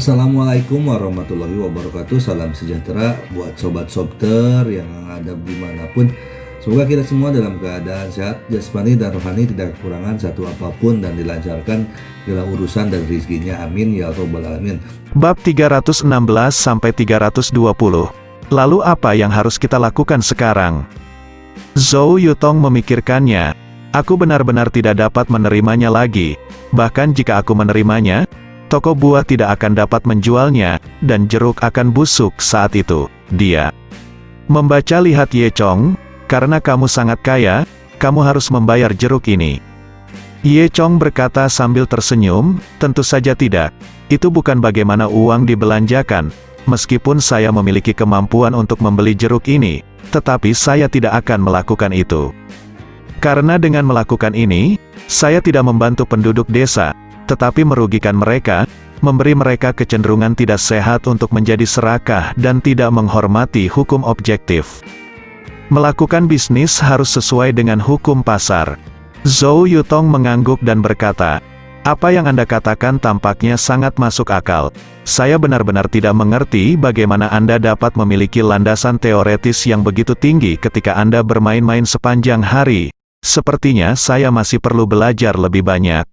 Assalamualaikum warahmatullahi wabarakatuh. Salam sejahtera buat sobat Sobter yang ada dimanapun. Semoga kita semua dalam keadaan sehat jasmani dan rohani, tidak kekurangan satu apapun, dan dilancarkan segala urusan dan rezekinya. Amin ya robbal alamin. Bab 316-320. Lalu apa yang harus kita lakukan sekarang? Zhou Yutong memikirkannya. Aku benar-benar tidak dapat menerimanya lagi. Bahkan jika aku menerimanya, toko buah tidak akan dapat menjualnya, dan jeruk akan busuk saat itu. Dia membaca, lihat Ye Chong, karena kamu sangat kaya, kamu harus membayar jeruk ini. Ye Chong berkata sambil tersenyum, tentu saja tidak. Itu bukan bagaimana uang dibelanjakan. Meskipun saya memiliki kemampuan untuk membeli jeruk ini, tetapi saya tidak akan melakukan itu. Karena dengan melakukan ini, saya tidak membantu penduduk desa, tetapi merugikan mereka, memberi mereka kecenderungan tidak sehat untuk menjadi serakah dan tidak menghormati hukum objektif. Melakukan bisnis harus sesuai dengan hukum pasar. Zhou Yutong mengangguk dan berkata, apa yang Anda katakan tampaknya sangat masuk akal. Saya benar-benar tidak mengerti bagaimana Anda dapat memiliki landasan teoretis yang begitu tinggi ketika Anda bermain-main sepanjang hari. Sepertinya saya masih perlu belajar lebih banyak.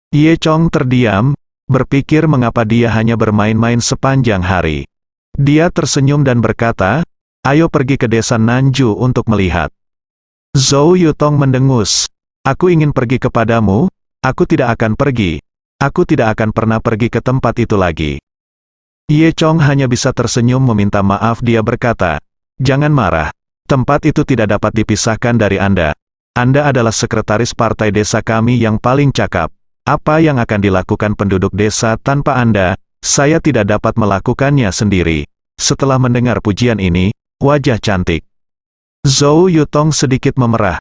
Ye Chong terdiam, berpikir mengapa dia hanya bermain-main sepanjang hari. Dia tersenyum dan berkata, ayo pergi ke desa Nanju untuk melihat. Zhou Yutong mendengus. Aku ingin pergi kepadamu, aku tidak akan pergi. Aku tidak akan pernah pergi ke tempat itu lagi. Ye Chong hanya bisa tersenyum meminta maaf. Dia berkata, jangan marah. Tempat itu tidak dapat dipisahkan dari Anda. Anda adalah sekretaris partai desa kami yang paling cakap. Apa yang akan dilakukan penduduk desa tanpa Anda? Saya tidak dapat melakukannya sendiri. Setelah mendengar pujian ini, wajah cantik Zhou Yutong sedikit memerah.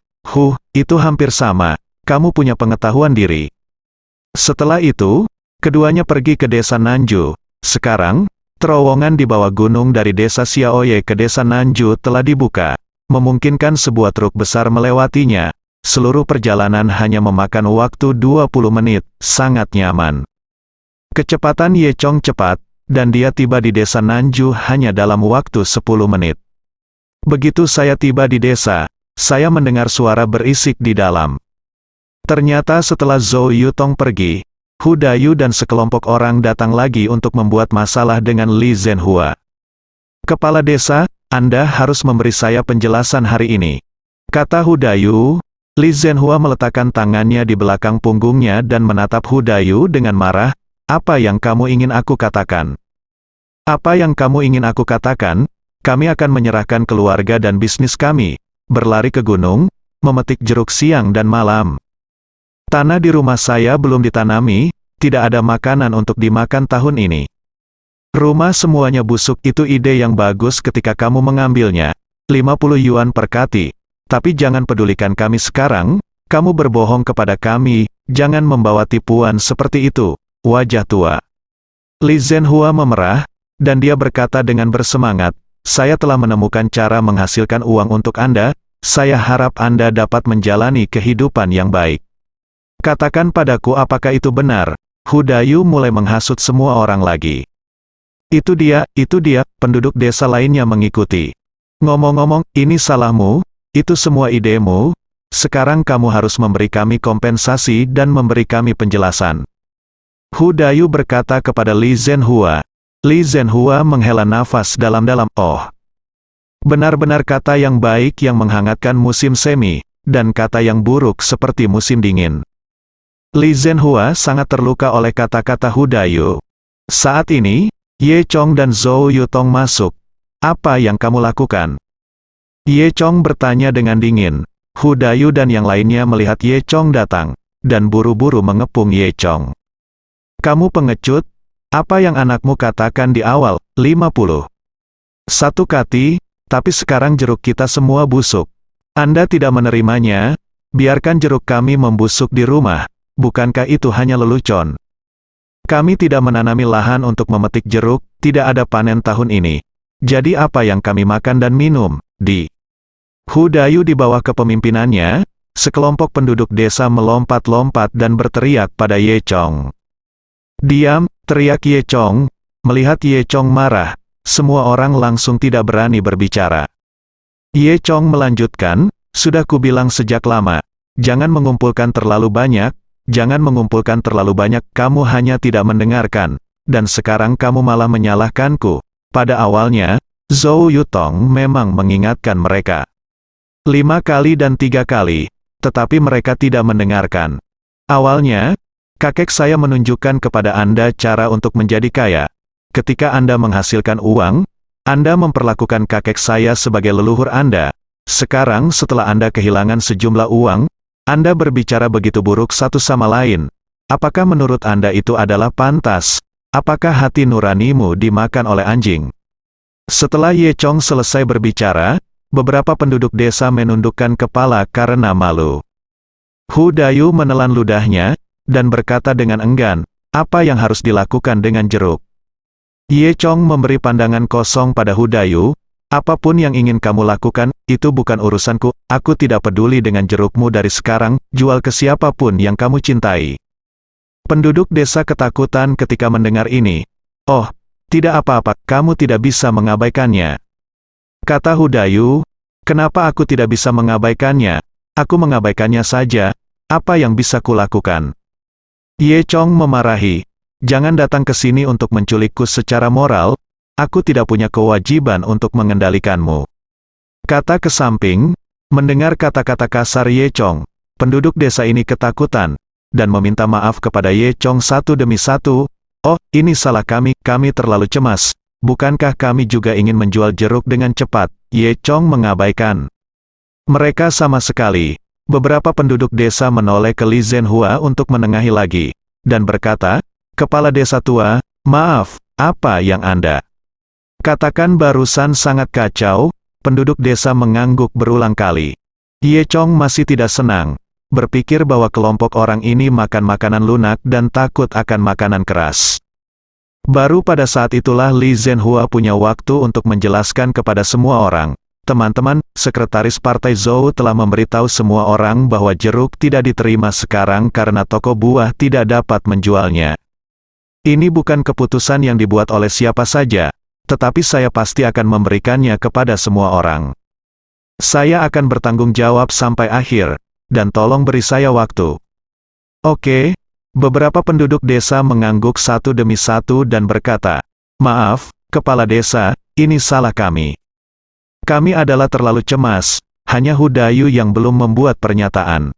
Itu hampir sama. Kamu punya pengetahuan diri. Setelah itu, keduanya pergi ke desa Nanju. Sekarang, terowongan di bawah gunung dari desa Xiaoye ke desa Nanju telah dibuka, memungkinkan sebuah truk besar melewatinya. Seluruh perjalanan hanya memakan waktu 20 menit, sangat nyaman. Kecepatan Ye Chong cepat, dan dia tiba di desa Nanju hanya dalam waktu 10 menit. Begitu saya tiba di desa, saya mendengar suara berisik di dalam. Ternyata setelah Zhou Yutong pergi, Hu Dayu dan sekelompok orang datang lagi untuk membuat masalah dengan Li Zhenhua. Kepala desa, Anda harus memberi saya penjelasan hari ini, kata Hu Dayu. Li Zhenhua meletakkan tangannya di belakang punggungnya dan menatap Hu Dayu dengan marah. Apa yang kamu ingin aku katakan? Apa yang kamu ingin aku katakan? Kami akan menyerahkan keluarga dan bisnis kami, berlari ke gunung, memetik jeruk siang dan malam. Tanah di rumah saya belum ditanami, tidak ada makanan untuk dimakan tahun ini. Rumah semuanya busuk. Itu ide yang bagus ketika kamu mengambilnya. 50 yuan per kati. Tapi jangan pedulikan kami sekarang, kamu berbohong kepada kami, jangan membawa tipuan seperti itu, wajah tua. Li Zhenhua memerah, dan dia berkata dengan bersemangat, saya telah menemukan cara menghasilkan uang untuk Anda, saya harap Anda dapat menjalani kehidupan yang baik. Katakan padaku apakah itu benar. Hu Dayu mulai menghasut semua orang lagi. Itu dia, penduduk desa lainnya mengikuti. Ngomong-ngomong, ini salahmu. Itu semua idemu, sekarang kamu harus memberi kami kompensasi dan memberi kami penjelasan. Hu Dayu berkata kepada Li Zhenhua. Li Zhenhua menghela nafas dalam-dalam. Benar-benar kata yang baik yang menghangatkan musim semi, dan kata yang buruk seperti musim dingin. Li Zhenhua sangat terluka oleh kata-kata Hu Dayu. Saat ini, Ye Chong dan Zhou Yutong masuk. Apa yang kamu lakukan? Ye Chong bertanya dengan dingin. Hu Dayu dan yang lainnya melihat Ye Chong datang, dan buru-buru mengepung Ye Chong. Kamu pengecut? Apa yang anakmu katakan di awal? 50 satu kati, tapi sekarang jeruk kita semua busuk. Anda tidak menerimanya? Biarkan jeruk kami membusuk di rumah. Bukankah itu hanya lelucon? Kami tidak menanami lahan untuk memetik jeruk, tidak ada panen tahun ini. Jadi apa yang kami makan dan minum? Hu Dayu di bawah kepemimpinannya, sekelompok penduduk desa melompat-lompat dan berteriak pada Ye Chong. Diam, teriak Ye Chong, Melihat Ye Chong marah, semua orang langsung tidak berani berbicara. Ye Chong melanjutkan, sudah kubilang sejak lama, jangan mengumpulkan terlalu banyak, kamu hanya tidak mendengarkan, dan sekarang kamu malah menyalahkanku. Pada awalnya, Zhou Yutong memang mengingatkan mereka 5 kali dan 3 kali, tetapi mereka tidak mendengarkan. Awalnya, kakek saya menunjukkan kepada Anda cara untuk menjadi kaya. Ketika Anda menghasilkan uang, Anda memperlakukan kakek saya sebagai leluhur Anda. Sekarang setelah Anda kehilangan sejumlah uang, Anda berbicara begitu buruk satu sama lain. Apakah menurut Anda itu adalah pantas? Apakah hati nuranimu dimakan oleh anjing? Setelah Ye Chong selesai berbicara, beberapa penduduk desa menundukkan kepala karena malu. Hu Dayu menelan ludahnya, dan berkata dengan enggan, apa yang harus dilakukan dengan jeruk? Ye Chong memberi pandangan kosong pada Hu Dayu, apapun yang ingin kamu lakukan, itu bukan urusanku, aku tidak peduli dengan jerukmu dari sekarang, jual ke siapapun yang kamu cintai. Penduduk desa ketakutan ketika mendengar ini. Oh, tidak apa-apa, kamu tidak bisa mengabaikannya. Kata Hu Dayu, kenapa aku tidak bisa mengabaikannya? Aku mengabaikannya saja, apa yang bisa kulakukan? Ye Chong memarahi, jangan datang ke sini untuk menculikku secara moral, aku tidak punya kewajiban untuk mengendalikanmu. Kata ke samping, mendengar kata-kata kasar Ye Chong, penduduk desa ini ketakutan, dan meminta maaf kepada Ye Chong satu demi satu. Oh, ini salah kami terlalu cemas, bukankah kami juga ingin menjual jeruk dengan cepat? Ye Chong mengabaikan mereka sama sekali. Beberapa penduduk desa menoleh ke Li Zhenhua untuk menengahi lagi, dan berkata, Kepala desa tua, maaf, apa yang Anda katakan barusan sangat kacau. Penduduk desa mengangguk berulang kali. Ye Chong masih tidak senang, berpikir bahwa kelompok orang ini makan makanan lunak dan takut akan makanan keras. Baru pada saat itulah Li Zhenhua punya waktu untuk menjelaskan kepada semua orang, teman-teman, sekretaris partai Zhou telah memberitahu semua orang bahwa jeruk tidak diterima sekarang karena toko buah tidak dapat menjualnya. Ini bukan keputusan yang dibuat oleh siapa saja, tetapi saya pasti akan memberikannya kepada semua orang. Saya akan bertanggung jawab sampai akhir, dan tolong beri saya waktu. Oke, beberapa penduduk desa mengangguk satu demi satu dan berkata, maaf, kepala desa, ini salah kami. Kami adalah terlalu cemas, hanya Hu Dayu yang belum membuat pernyataan.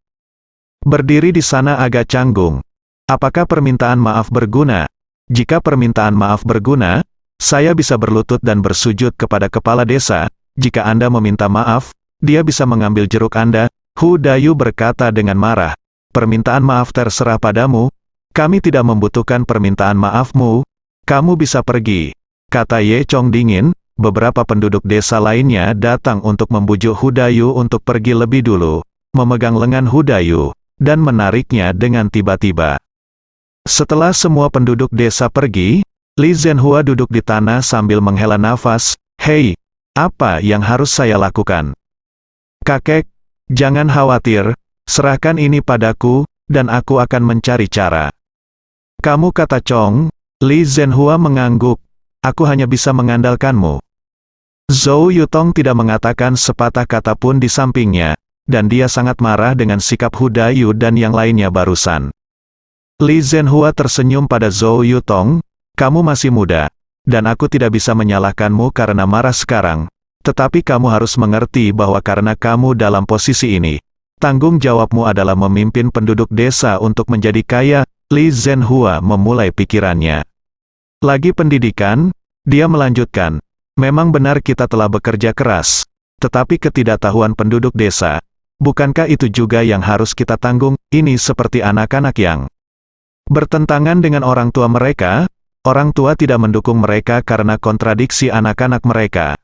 Berdiri di sana agak canggung. Apakah permintaan maaf berguna? Jika permintaan maaf berguna, saya bisa berlutut dan bersujud kepada kepala desa. Jika Anda meminta maaf, dia bisa mengambil jeruk Anda. Hu Dayu berkata dengan marah, permintaan maaf terserah padamu, kami tidak membutuhkan permintaan maafmu, kamu bisa pergi. Kata Ye Chong dingin. Beberapa penduduk desa lainnya datang untuk membujuk Hu Dayu untuk pergi lebih dulu, memegang lengan Hu Dayu, dan menariknya dengan tiba-tiba. Setelah semua penduduk desa pergi, Li Zhenhua duduk di tanah sambil menghela nafas, hei, apa yang harus saya lakukan? Kakek, jangan khawatir, serahkan ini padaku, dan aku akan mencari cara. Kamu kata Chong, Li Zhenhua mengangguk, aku hanya bisa mengandalkanmu. Zhou Yutong tidak mengatakan sepatah kata pun di sampingnya, dan dia sangat marah dengan sikap Hu Dayu dan yang lainnya barusan. Li Zhenhua tersenyum pada Zhou Yutong, kamu masih muda, dan aku tidak bisa menyalahkanmu karena marah sekarang, tetapi kamu harus mengerti bahwa karena kamu dalam posisi ini, tanggung jawabmu adalah memimpin penduduk desa untuk menjadi kaya. Li Zhenhua memulai pikirannya. Lagi pendidikan, dia melanjutkan, memang benar kita telah bekerja keras, tetapi ketidaktahuan penduduk desa, bukankah itu juga yang harus kita tanggung? Ini seperti anak-anak yang bertentangan dengan orang tua mereka, orang tua tidak mendukung mereka karena kontradiksi anak-anak mereka.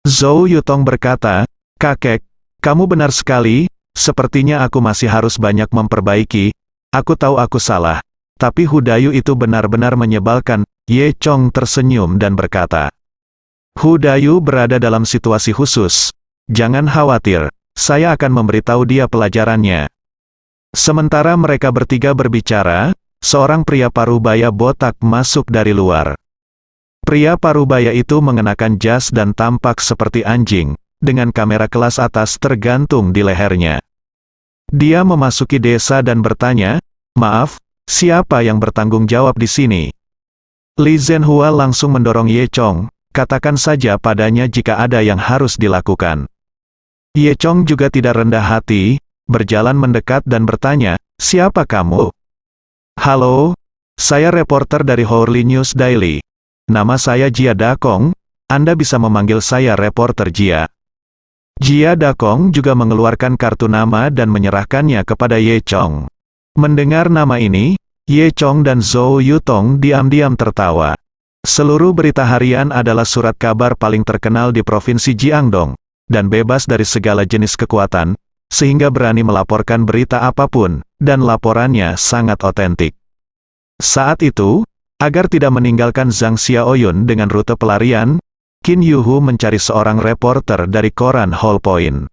Zhou Yutong berkata, kakek, kamu benar sekali, sepertinya aku masih harus banyak memperbaiki, aku tahu aku salah, tapi Hu Dayu itu benar-benar menyebalkan. Ye Chong tersenyum dan berkata, Hu Dayu berada dalam situasi khusus. Jangan khawatir, saya akan memberitahu dia pelajarannya. Sementara mereka bertiga berbicara, seorang pria parubaya botak masuk dari luar. Pria parubaya itu mengenakan jas dan tampak seperti anjing, dengan kamera kelas atas tergantung di lehernya. Dia memasuki desa dan bertanya, "Maaf, siapa yang bertanggung jawab di sini?" Li Zhenhua langsung mendorong Ye Chong, "Katakan saja padanya jika ada yang harus dilakukan." Ye Chong juga tidak rendah hati, berjalan mendekat dan bertanya, "Siapa kamu?" "Halo, saya reporter dari Hourly News Daily. Nama saya Jia Dakong, Anda bisa memanggil saya reporter Jia." Jia Dakong juga mengeluarkan kartu nama dan menyerahkannya kepada Ye Chong. Mendengar nama ini, Ye Chong dan Zhou Yutong diam-diam tertawa. Seluruh berita harian adalah surat kabar paling terkenal di Provinsi Jiangdong, dan bebas dari segala jenis kekuatan, sehingga berani melaporkan berita apapun, dan laporannya sangat otentik. Saat itu, agar tidak meninggalkan Zhang Xiaoyun dengan rute pelarian, Qin Yuhu mencari seorang reporter dari koran Hall Point.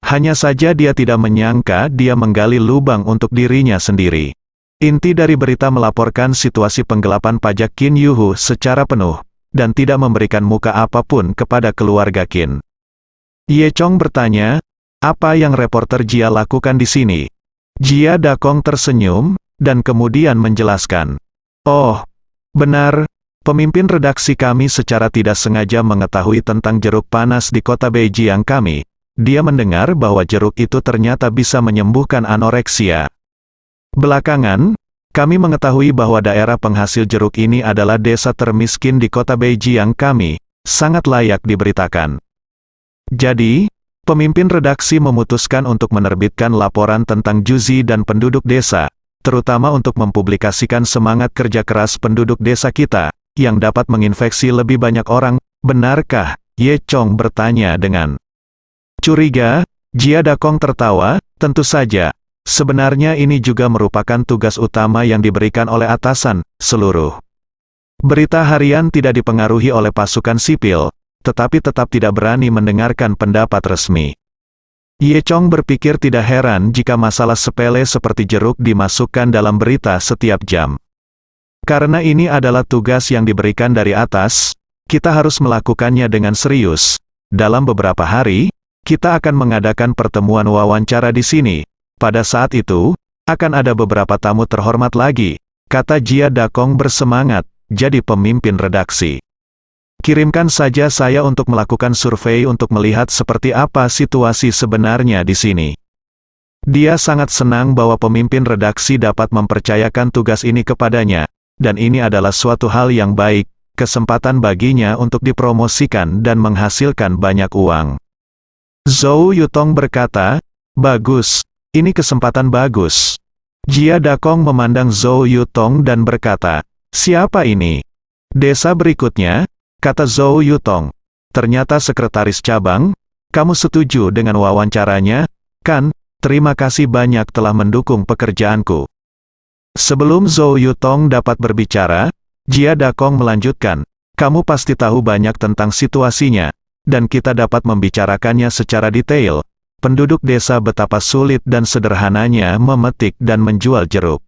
Hanya saja dia tidak menyangka dia menggali lubang untuk dirinya sendiri. Inti dari berita melaporkan situasi penggelapan pajak Qin Yuhu secara penuh, dan tidak memberikan muka apapun kepada keluarga Qin. Ye Chong bertanya, "Apa yang reporter Jia lakukan di sini?" Jia Dakong tersenyum, dan kemudian menjelaskan, "Oh, benar, pemimpin redaksi kami secara tidak sengaja mengetahui tentang jeruk panas di kota Beijing kami. Dia mendengar bahwa jeruk itu ternyata bisa menyembuhkan anoreksia. Belakangan, kami mengetahui bahwa daerah penghasil jeruk ini adalah desa termiskin di kota Beijing kami, sangat layak diberitakan. Jadi, pemimpin redaksi memutuskan untuk menerbitkan laporan tentang Juzi dan penduduk desa, terutama untuk mempublikasikan semangat kerja keras penduduk desa kita, yang dapat menginfeksi lebih banyak orang. Benarkah?" Ye Chong bertanya dengan curiga. Jia Dakong tertawa, "Tentu saja. Sebenarnya ini juga merupakan tugas utama yang diberikan oleh atasan. Seluruh berita harian tidak dipengaruhi oleh pasukan sipil, tetapi tetap tidak berani mendengarkan pendapat resmi." Ye Chong berpikir tidak heran jika masalah sepele seperti jeruk dimasukkan dalam berita setiap jam. Karena ini adalah tugas yang diberikan dari atas, kita harus melakukannya dengan serius. Dalam beberapa hari, kita akan mengadakan pertemuan wawancara di sini. Pada saat itu, akan ada beberapa tamu terhormat lagi, kata Jia Dakong bersemangat, jadi pemimpin redaksi. Kirimkan saja saya untuk melakukan survei untuk melihat seperti apa situasi sebenarnya di sini. Dia sangat senang bahwa pemimpin redaksi dapat mempercayakan tugas ini kepadanya, dan ini adalah suatu hal yang baik, kesempatan baginya untuk dipromosikan dan menghasilkan banyak uang. Zhou Yutong berkata, "Bagus, ini kesempatan bagus." Jia Dakong memandang Zhou Yutong dan berkata, "Siapa ini?" "Desa berikutnya," kata Zhou Yutong. "Ternyata sekretaris cabang. Kamu setuju dengan wawancaranya, kan? Terima kasih banyak telah mendukung pekerjaanku." Sebelum Zhou Yutong dapat berbicara, Jia Dakong melanjutkan, "Kamu pasti tahu banyak tentang situasinya, dan kita dapat membicarakannya secara detail. Penduduk desa betapa sulit dan sederhananya memetik dan menjual jeruk."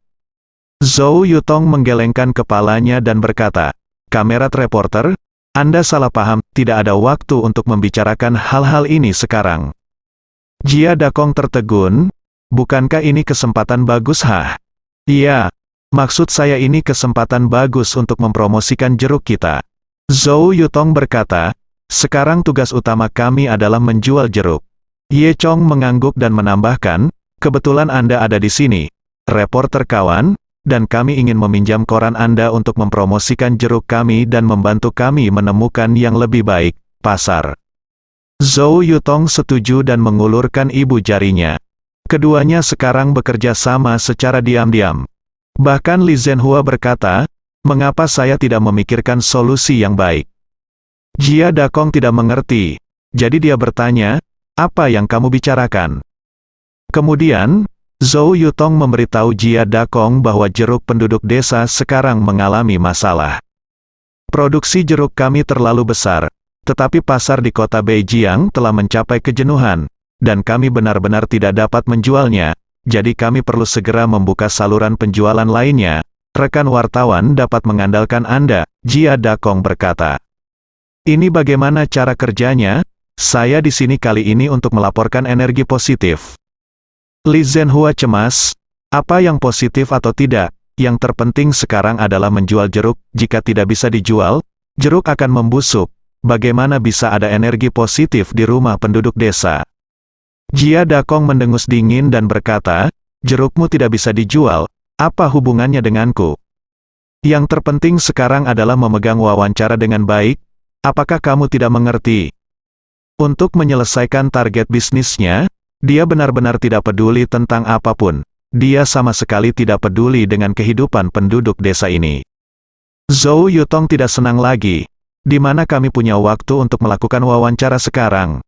Zhou Yutong menggelengkan kepalanya dan berkata, "Kamerat reporter, Anda salah paham, tidak ada waktu untuk membicarakan hal-hal ini sekarang." Jia Dakong tertegun, "Bukankah ini kesempatan bagus?" "Iya, maksud saya ini kesempatan bagus untuk mempromosikan jeruk kita." Zhou Yutong berkata, "Sekarang tugas utama kami adalah menjual jeruk." Ye Chong mengangguk dan menambahkan, "Kebetulan Anda ada di sini, reporter kawan, dan kami ingin meminjam koran Anda untuk mempromosikan jeruk kami dan membantu kami menemukan yang lebih baik, pasar." Zhou Yutong setuju dan mengulurkan ibu jarinya. Keduanya sekarang bekerja sama secara diam-diam. Bahkan Li Zhenhua berkata, "Mengapa saya tidak memikirkan solusi yang baik?" Jia Dakong tidak mengerti, jadi dia bertanya, "Apa yang kamu bicarakan?" Kemudian, Zhou Yutong memberitahu Jia Dakong bahwa jeruk penduduk desa sekarang mengalami masalah. "Produksi jeruk kami terlalu besar, tetapi pasar di kota Beijing telah mencapai kejenuhan, dan kami benar-benar tidak dapat menjualnya, jadi kami perlu segera membuka saluran penjualan lainnya, rekan wartawan dapat mengandalkan Anda, Jia Dakong berkata. Ini bagaimana cara kerjanya? Saya di sini kali ini untuk melaporkan energi positif. Li Zhenhua cemas. Apa yang positif atau tidak, yang terpenting sekarang adalah menjual jeruk. Jika tidak bisa dijual, jeruk akan membusuk. Bagaimana bisa ada energi positif di rumah penduduk desa? Jia Dakong mendengus dingin dan berkata, jerukmu tidak bisa dijual, apa hubungannya denganku? Yang terpenting sekarang adalah memegang wawancara dengan baik. Apakah kamu tidak mengerti? Untuk menyelesaikan target bisnisnya, dia benar-benar tidak peduli tentang apapun. Dia sama sekali tidak peduli dengan kehidupan penduduk desa ini. Zhou Yutong tidak senang lagi. Di mana kami punya waktu untuk melakukan wawancara sekarang?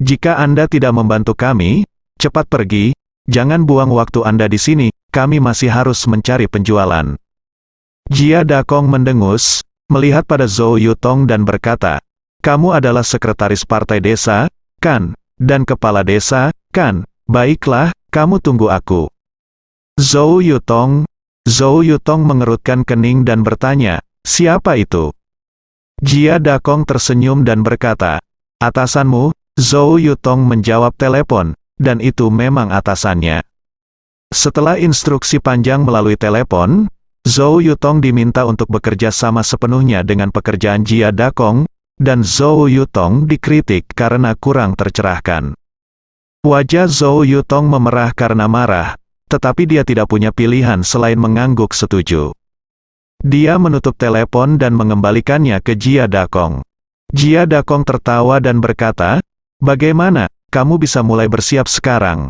Jika Anda tidak membantu kami, cepat pergi, jangan buang waktu Anda di sini, kami masih harus mencari penjualan. Jia Dakong mendengus, melihat pada Zhou Yutong dan berkata, kamu adalah sekretaris partai desa, kan? Dan kepala desa, kan? Baiklah, kamu tunggu aku. Zhou Yutong mengerutkan kening dan bertanya, siapa itu? Jia Dakong tersenyum dan berkata, atasanmu. Zhou Yutong menjawab telepon, dan itu memang atasannya. Setelah instruksi panjang melalui telepon, Zhou Yutong diminta untuk bekerja sama sepenuhnya dengan pekerjaan Jia Dakong, dan Zhou Yutong dikritik karena kurang tercerahkan. Wajah Zhou Yutong memerah karena marah, tetapi dia tidak punya pilihan selain mengangguk setuju. Dia menutup telepon dan mengembalikannya ke Jia Dakong. Jia Dakong tertawa dan berkata, bagaimana, kamu bisa mulai bersiap sekarang?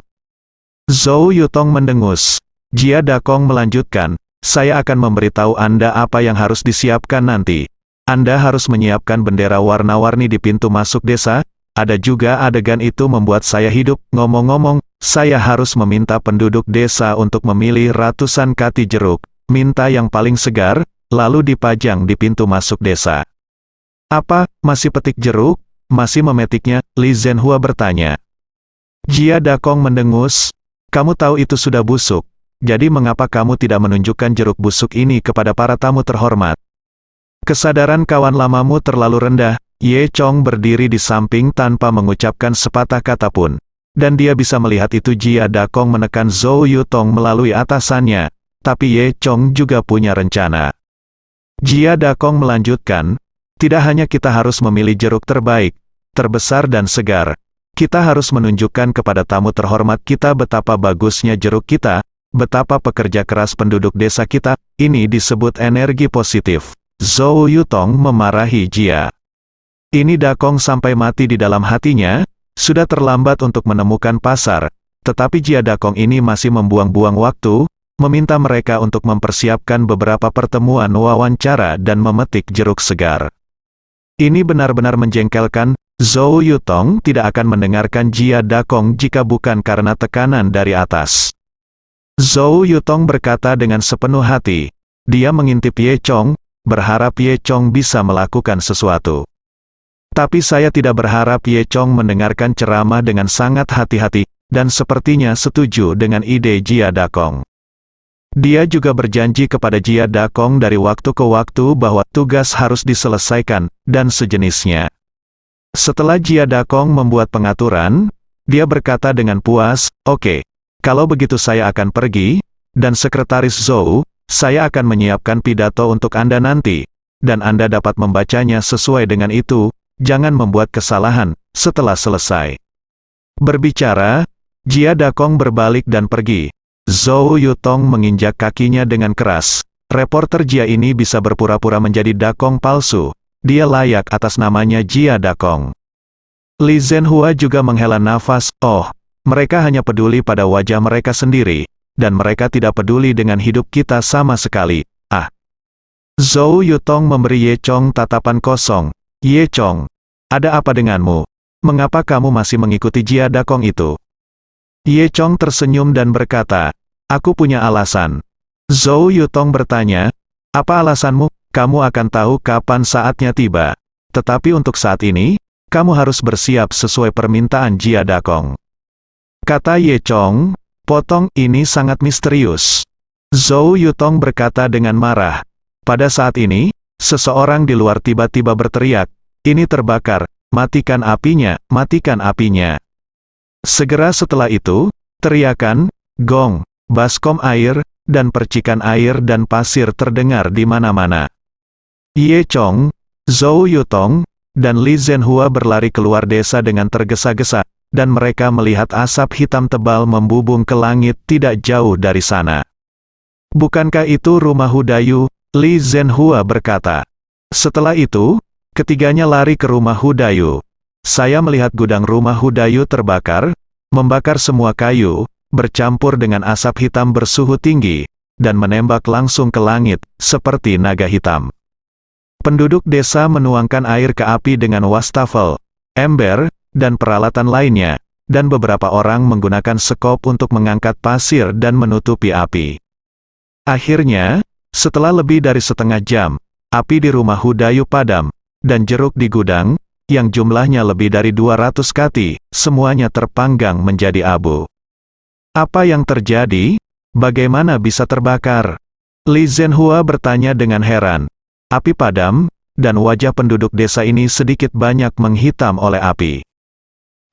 Zhou Yutong mendengus. Jia Dakong melanjutkan, saya akan memberitahu Anda apa yang harus disiapkan nanti. Anda harus menyiapkan bendera warna-warni di pintu masuk desa. Ada juga adegan itu membuat saya hidup. Ngomong-ngomong, saya harus meminta penduduk desa untuk memilih ratusan kati jeruk. Minta yang paling segar, lalu dipajang di pintu masuk desa. Apa, masih petik jeruk? Masih memetiknya? Li Zhenhua bertanya. Jia Dakong mendengus. Kamu tahu itu sudah busuk. Jadi mengapa kamu tidak menunjukkan jeruk busuk ini kepada para tamu terhormat? Kesadaran kawan lamamu terlalu rendah. Ye Chong berdiri di samping tanpa mengucapkan sepatah kata pun. Dan dia bisa melihat itu. Jia Dakong menekan Zhou Yutong melalui atasannya. Tapi Ye Chong juga punya rencana. Jia Dakong melanjutkan, tidak hanya kita harus memilih jeruk terbaik, terbesar dan segar. Kita harus menunjukkan kepada tamu terhormat kita betapa bagusnya jeruk kita, betapa pekerja keras penduduk desa kita. Ini disebut energi positif. Zhou Yutong memarahi Jia. Ini Dakong sampai mati di dalam hatinya, sudah terlambat untuk menemukan pasar, tetapi Jia Dakong ini masih membuang-buang waktu, meminta mereka untuk mempersiapkan beberapa pertemuan wawancara dan memetik jeruk segar. Ini benar-benar menjengkelkan. Zhou Yutong tidak akan mendengarkan Jia Dakong jika bukan karena tekanan dari atas. Zhou Yutong berkata dengan sepenuh hati. Dia mengintip Ye Chong, berharap Ye Chong bisa melakukan sesuatu. Tapi saya tidak berharap Ye Chong mendengarkan ceramah dengan sangat hati-hati, dan sepertinya setuju dengan ide Jia Dakong. Dia juga berjanji kepada Jia Dakong dari waktu ke waktu bahwa tugas harus diselesaikan, dan sejenisnya. Setelah Jia Dakong membuat pengaturan, dia berkata dengan puas, oke, kalau begitu saya akan pergi, dan Sekretaris Zhou, saya akan menyiapkan pidato untuk Anda nanti, dan Anda dapat membacanya sesuai dengan itu, jangan membuat kesalahan, setelah selesai. Berbicara, Jia Dakong berbalik dan pergi. Zhou Yutong menginjak kakinya dengan keras. Reporter Jia ini bisa berpura-pura menjadi Dakong palsu. Dia layak atas namanya Jia Dakong. Li Zhenhua juga menghela nafas. Oh, mereka hanya peduli pada wajah mereka sendiri, dan mereka tidak peduli dengan hidup kita sama sekali. Ah. Zhou Yutong memberi Ye Chong tatapan kosong. Ye Chong, ada apa denganmu? Mengapa kamu masih mengikuti Jia Dakong itu? Ye Chong tersenyum dan berkata, aku punya alasan. Zhou Yutong bertanya, apa alasanmu? Kamu akan tahu kapan saatnya tiba. Tetapi untuk saat ini, kamu harus bersiap sesuai permintaan Jia Dakong. Kata Ye Chong, potong, ini sangat misterius. Zhou Yutong berkata dengan marah. Pada saat ini, seseorang di luar tiba-tiba berteriak, "Ini terbakar, matikan apinya, matikan apinya." Segera setelah itu, teriakan, gong, baskom air, dan percikan air dan pasir terdengar di mana-mana. Ye Chong, Zhou Yutong, dan Li Zhenhua berlari keluar desa dengan tergesa-gesa, dan mereka melihat asap hitam tebal membubung ke langit tidak jauh dari sana. "Bukankah itu rumah Hudayu?" Li Zhenhua berkata. Setelah itu, ketiganya lari ke rumah Hudayu. "Saya melihat gudang rumah Hudayu terbakar, membakar semua kayu, bercampur dengan asap hitam bersuhu tinggi, dan menembak langsung ke langit, seperti naga hitam." Penduduk desa menuangkan air ke api dengan wastafel, ember, dan peralatan lainnya, dan beberapa orang menggunakan sekop untuk mengangkat pasir dan menutupi api. Akhirnya, setelah lebih dari setengah jam, api di rumah Hudayu padam, dan jeruk di gudang, yang jumlahnya lebih dari 200 kati, semuanya terpanggang menjadi abu. "Apa yang terjadi? Bagaimana bisa terbakar?" Li Zhenhua bertanya dengan heran. Api padam, dan wajah penduduk desa ini sedikit banyak menghitam oleh api.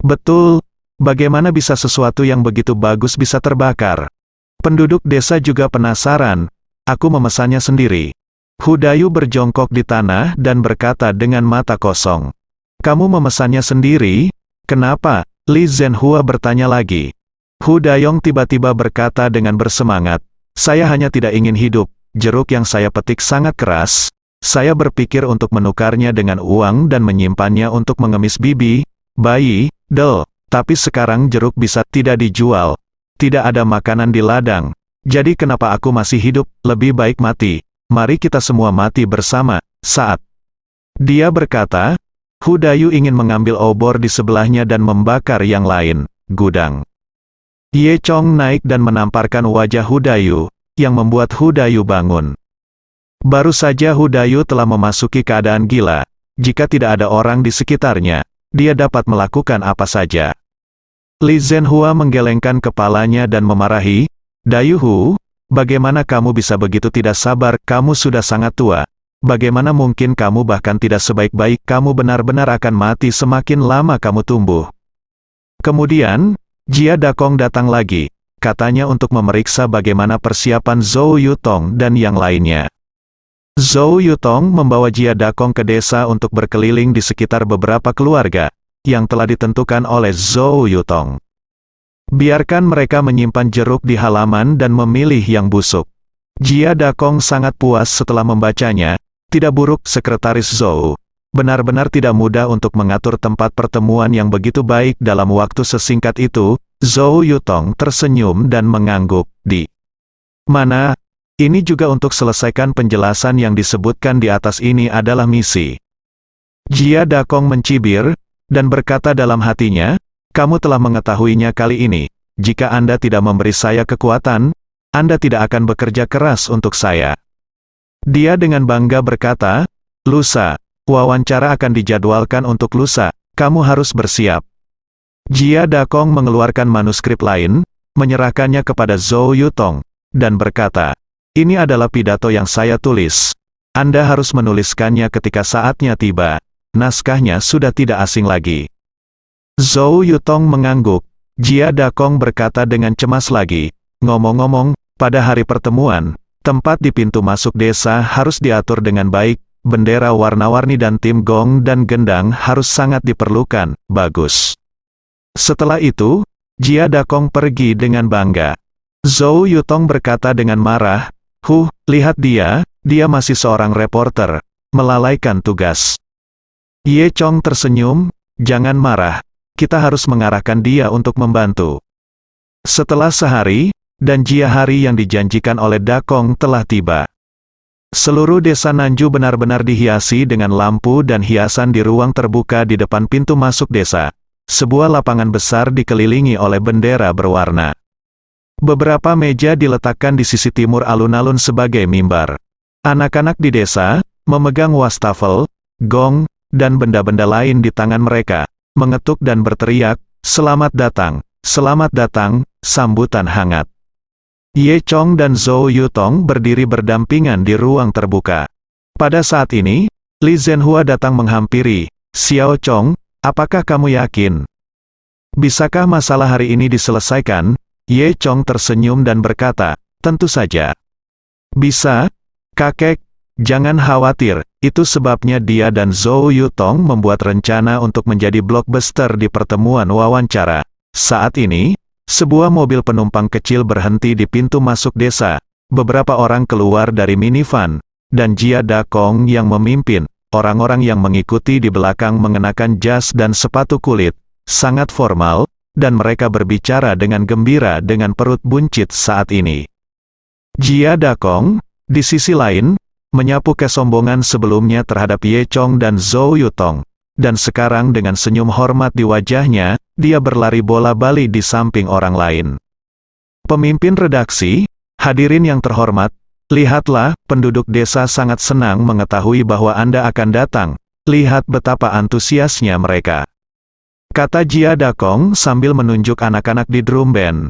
"Betul, bagaimana bisa sesuatu yang begitu bagus bisa terbakar?" Penduduk desa juga penasaran. "Aku memesannya sendiri." Hudayu berjongkok di tanah dan berkata dengan mata kosong. "Kamu memesannya sendiri? Kenapa?" Li Zhenhua bertanya lagi. Hudayong tiba-tiba berkata dengan bersemangat, "Saya hanya tidak ingin hidup. Jeruk yang saya petik sangat keras. Saya berpikir untuk menukarnya dengan uang dan menyimpannya untuk mengemis bibi, bayi, tapi sekarang jeruk bisa tidak dijual. Tidak ada makanan di ladang. Jadi kenapa aku masih hidup? Lebih baik mati. Mari kita semua mati bersama." Saat dia berkata, Hudayu ingin mengambil obor di sebelahnya dan membakar yang lain, gudang. Ye Chong naik dan menamparkan wajah Hudayu, yang membuat Hudayu bangun. Baru saja Hudayu telah memasuki keadaan gila. Jika tidak ada orang di sekitarnya, dia dapat melakukan apa saja. Li Zhenhua menggelengkan kepalanya dan memarahi, "Dayuhu, bagaimana kamu bisa begitu tidak sabar? Kamu sudah sangat tua. Bagaimana mungkin kamu bahkan tidak sebaik-baik? Kamu benar-benar akan mati semakin lama kamu tumbuh." Kemudian, Jia Dakong datang lagi, katanya untuk memeriksa bagaimana persiapan Zhou Yutong dan yang lainnya. Zhou Yutong membawa Jia Dakong ke desa untuk berkeliling di sekitar beberapa keluarga, yang telah ditentukan oleh Zhou Yutong. Biarkan mereka menyimpan jeruk di halaman dan memilih yang busuk. Jia Dakong sangat puas setelah membacanya. Tidak buruk, Sekretaris Zhou. Benar-benar tidak mudah untuk mengatur tempat pertemuan yang begitu baik dalam waktu sesingkat itu. Zhou Yutong tersenyum dan mengangguk. "Di mana? Ini juga untuk selesaikan penjelasan yang disebutkan di atas. Ini adalah misi." Jia Dakong mencibir, dan berkata dalam hatinya, "Kamu telah mengetahuinya kali ini. Jika Anda tidak memberi saya kekuatan, Anda tidak akan bekerja keras untuk saya." Dia dengan bangga berkata, "Lusa, wawancara akan dijadwalkan untuk lusa, kamu harus bersiap." Jia Dakong mengeluarkan manuskrip lain, menyerahkannya kepada Zhou Yutong, dan berkata, "Ini adalah pidato yang saya tulis. Anda harus menuliskannya ketika saatnya tiba. Naskahnya sudah tidak asing lagi." Zhou Yutong mengangguk. Jia Dakong berkata dengan cemas lagi, "Ngomong-ngomong, pada hari pertemuan, tempat di pintu masuk desa harus diatur dengan baik, bendera warna-warni dan tim gong dan gendang harus sangat diperlukan." "Bagus." Setelah itu, Jia Dakong pergi dengan bangga. Zhou Yutong berkata dengan marah, lihat dia masih seorang reporter, melalaikan tugas." Ye Chong tersenyum, "Jangan marah, kita harus mengarahkan dia untuk membantu." Setelah sehari, dan Jia hari yang dijanjikan oleh Dakong telah tiba. Seluruh desa Nanju benar-benar dihiasi dengan lampu dan hiasan di ruang terbuka di depan pintu masuk desa. Sebuah lapangan besar dikelilingi oleh bendera berwarna. Beberapa meja diletakkan di sisi timur alun-alun sebagai mimbar. Anak-anak di desa memegang wastafel, gong, dan benda-benda lain di tangan mereka, mengetuk dan berteriak, selamat datang, sambutan hangat." Ye Chong dan Zhou Yutong berdiri berdampingan di ruang terbuka. Pada saat ini, Li Zhenhua datang menghampiri. Xiao Chong, apakah kamu yakin? Bisakah masalah hari ini diselesaikan? Ye Chong tersenyum dan berkata, tentu saja. Bisa, kakek, jangan khawatir, itu sebabnya dia dan Zhou Yutong membuat rencana untuk menjadi blockbuster di pertemuan wawancara. Saat ini, sebuah mobil penumpang kecil berhenti di pintu masuk desa. Beberapa orang keluar dari minivan, dan Jia Dakong yang memimpin. Orang-orang yang mengikuti di belakang mengenakan jas dan sepatu kulit, sangat formal, dan mereka berbicara dengan gembira dengan perut buncit saat ini. Jia Dakong, di sisi lain, menyapu kesombongan sebelumnya terhadap Ye Chong dan Zhou Yutong, dan sekarang dengan senyum hormat di wajahnya, dia berlari bola-bali di samping orang lain. Pemimpin redaksi, hadirin yang terhormat, lihatlah, penduduk desa sangat senang mengetahui bahwa Anda akan datang. Lihat betapa antusiasnya mereka. Kata Jia Dakong sambil menunjuk anak-anak di drum band.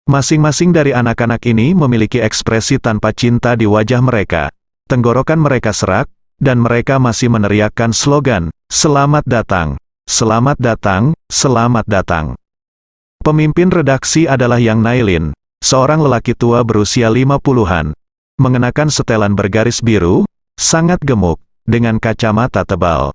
Masing-masing dari anak-anak ini memiliki ekspresi tanpa cinta di wajah mereka. Tenggorokan mereka serak, dan mereka masih meneriakkan slogan, "Selamat datang, selamat datang, selamat datang." Pemimpin redaksi adalah Yang Nailin, seorang lelaki tua berusia 50-an. Mengenakan setelan bergaris biru, sangat gemuk, dengan kacamata tebal.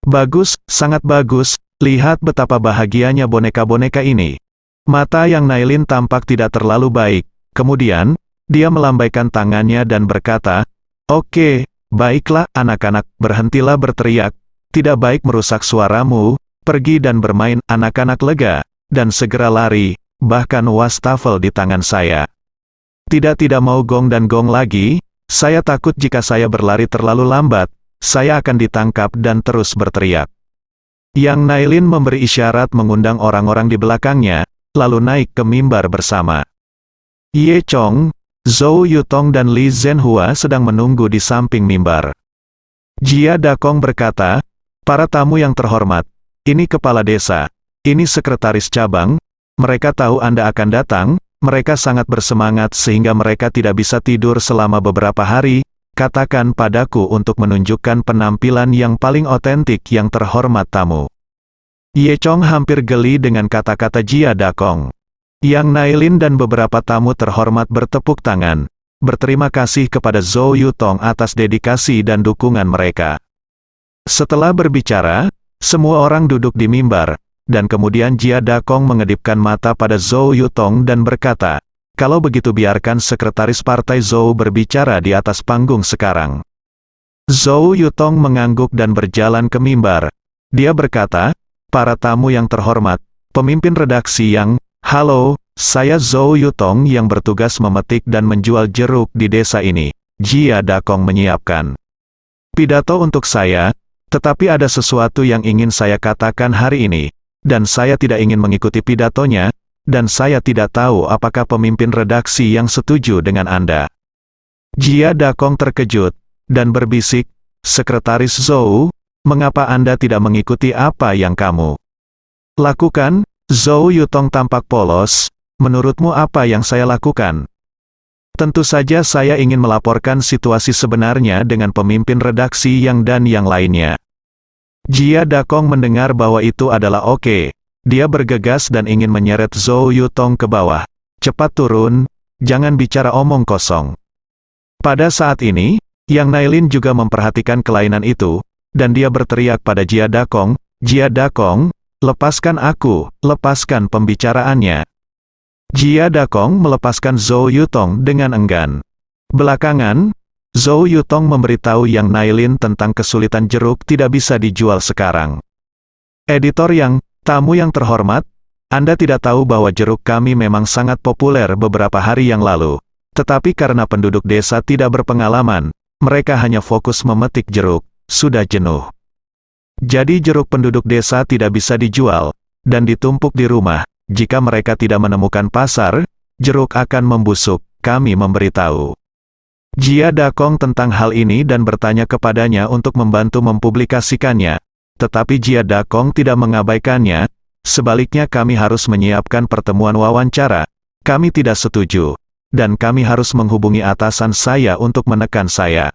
Bagus, sangat bagus, lihat betapa bahagianya boneka-boneka ini. Mata Yang Nailin tampak tidak terlalu baik, kemudian, dia melambaikan tangannya dan berkata, "Oke, baiklah anak-anak, berhentilah berteriak, tidak baik merusak suaramu, pergi dan bermain." Anak-anak lega, dan segera lari, bahkan wastafel di tangan saya. Tidak mau gong dan gong lagi, saya takut jika saya berlari terlalu lambat, saya akan ditangkap dan terus berteriak. Yang Nailin memberi isyarat mengundang orang-orang di belakangnya, lalu naik ke mimbar bersama. Ye Chong, Zhou Yutong dan Li Zhenhua sedang menunggu di samping mimbar. Jia Dakong berkata, para tamu yang terhormat, ini kepala desa, ini sekretaris cabang, mereka tahu Anda akan datang. Mereka sangat bersemangat sehingga mereka tidak bisa tidur selama beberapa hari. Katakan padaku untuk menunjukkan penampilan yang paling otentik yang terhormat tamu. Ye Chong hampir geli dengan kata-kata Jia Dakong. Yang Nailin dan beberapa tamu terhormat bertepuk tangan, berterima kasih kepada Zhou Yutong atas dedikasi dan dukungan mereka. Setelah berbicara, semua orang duduk di mimbar. Dan kemudian Jia Dakong mengedipkan mata pada Zhou Yutong dan berkata, kalau begitu biarkan sekretaris partai Zhou berbicara di atas panggung sekarang. Zhou Yutong mengangguk dan berjalan ke mimbar. Dia berkata, para tamu yang terhormat, pemimpin redaksi yang, halo, saya Zhou Yutong yang bertugas memetik dan menjual jeruk di desa ini. Jia Dakong menyiapkan pidato untuk saya, tetapi ada sesuatu yang ingin saya katakan hari ini. Dan saya tidak ingin mengikuti pidatonya, dan saya tidak tahu apakah pemimpin redaksi yang setuju dengan Anda. Jia Dakong terkejut, dan berbisik, Sekretaris Zhou, mengapa Anda tidak mengikuti apa yang kamu lakukan? Zhou Yutong tampak polos, menurutmu apa yang saya lakukan? Tentu saja saya ingin melaporkan situasi sebenarnya dengan pemimpin redaksi yang dan yang lainnya. Jia Dakong mendengar bahwa itu adalah oke. Dia bergegas dan ingin menyeret Zhou Yutong ke bawah. Cepat turun, jangan bicara omong kosong. Pada saat ini, Yang Nailin juga memperhatikan kelainan itu, dan dia berteriak pada Jia Dakong, Jia Dakong, lepaskan aku, lepaskan pembicaraannya. Jia Dakong melepaskan Zhou Yutong dengan enggan. Belakangan, Zhou Yutong memberitahu Yang Nailin tentang kesulitan jeruk tidak bisa dijual sekarang. Editor Yang, tamu yang terhormat, Anda tidak tahu bahwa jeruk kami memang sangat populer beberapa hari yang lalu. Tetapi karena penduduk desa tidak berpengalaman, mereka hanya fokus memetik jeruk, sudah jenuh. Jadi jeruk penduduk desa tidak bisa dijual, dan ditumpuk di rumah. Jika mereka tidak menemukan pasar, jeruk akan membusuk, kami memberitahu. Jia Dakong tentang hal ini dan bertanya kepadanya untuk membantu mempublikasikannya. Tetapi Jia Dakong tidak mengabaikannya, sebaliknya kami harus menyiapkan pertemuan wawancara. Kami tidak setuju. dan kami harus menghubungi atasan saya untuk menekan saya.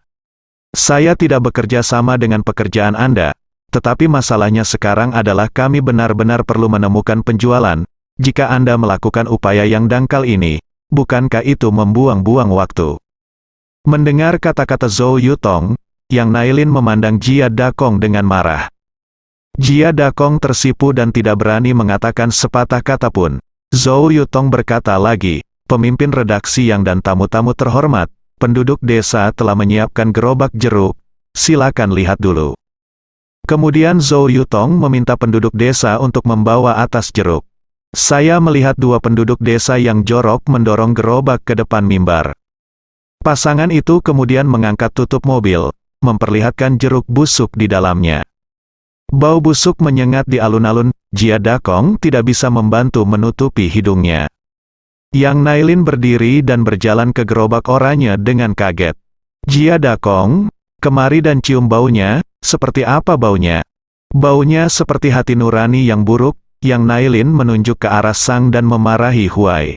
Saya tidak bekerja sama dengan pekerjaan Anda, tetapi masalahnya sekarang adalah kami benar-benar perlu menemukan penjualan. Jika Anda melakukan upaya yang dangkal ini, bukankah itu membuang-buang waktu?" Mendengar kata-kata Zhou Yutong, Yang Nailin memandang Jia Dakong dengan marah. Jia Dakong tersipu dan tidak berani mengatakan sepatah kata pun. Zhou Yutong berkata lagi, "Pemimpin redaksi Yang dan tamu-tamu terhormat, penduduk desa telah menyiapkan gerobak jeruk, silakan lihat dulu." Kemudian Zhou Yutong meminta penduduk desa untuk membawa atas jeruk. Saya melihat dua penduduk desa yang jorok mendorong gerobak ke depan mimbar. Pasangan itu kemudian mengangkat tutup mobil, memperlihatkan jeruk busuk di dalamnya. Bau busuk menyengat di alun-alun. Jia Dakong tidak bisa membantu menutupi hidungnya. Yang Nailin berdiri dan berjalan ke gerobak oranye dengan kaget. "Jia Dakong, kemari dan cium baunya." "Seperti apa baunya?" "Baunya seperti hati nurani yang buruk." Yang Nailin menunjuk ke arah sang dan memarahi Huai.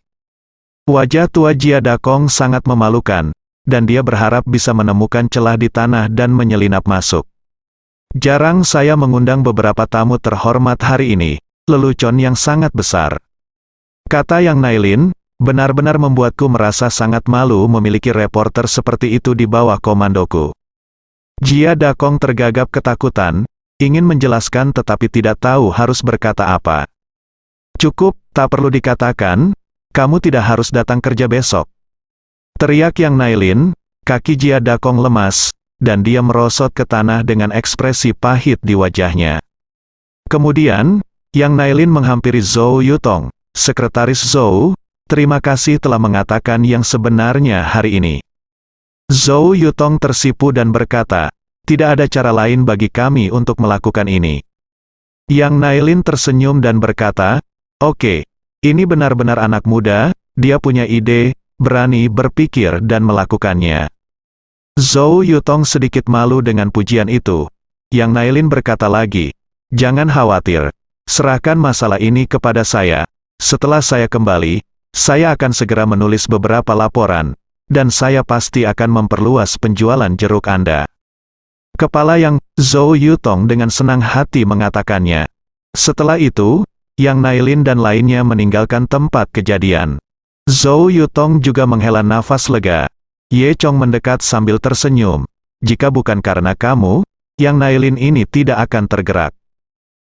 Wajah tua Jia Dakong sangat memalukan, dan dia berharap bisa menemukan celah di tanah dan menyelinap masuk. "Jarang saya mengundang beberapa tamu terhormat hari ini, lelucon yang sangat besar," kata Yang Nailin, "benar-benar membuatku merasa sangat malu memiliki reporter seperti itu di bawah komandoku." Jia Dakong tergagap ketakutan, ingin menjelaskan tetapi tidak tahu harus berkata apa. "Cukup, tak perlu dikatakan, kamu tidak harus datang kerja besok," teriak Yang Nailin. Kaki Jia Dakong lemas, dan dia merosot ke tanah dengan ekspresi pahit di wajahnya. Kemudian, Yang Nailin menghampiri Zhou Yutong. "Sekretaris Zhou, terima kasih telah mengatakan yang sebenarnya hari ini." Zhou Yutong tersipu dan berkata, "Tidak ada cara lain bagi kami untuk melakukan ini." Yang Nailin tersenyum dan berkata, "Oke, ini benar-benar anak muda, dia punya ide, berani berpikir dan melakukannya." Zhou Yutong sedikit malu dengan pujian itu. Yang Nailin berkata lagi, "Jangan khawatir, serahkan masalah ini kepada saya. Setelah saya kembali, saya akan segera menulis beberapa laporan, dan saya pasti akan memperluas penjualan jeruk Anda." Kepala Yang Zhou Yutong dengan senang hati mengatakannya. Setelah itu, Yang Nailin dan lainnya meninggalkan tempat kejadian. Zhou Yutong juga menghela nafas lega. Ye Chong mendekat sambil tersenyum. "Jika bukan karena kamu, Yang Nailin ini tidak akan tergerak."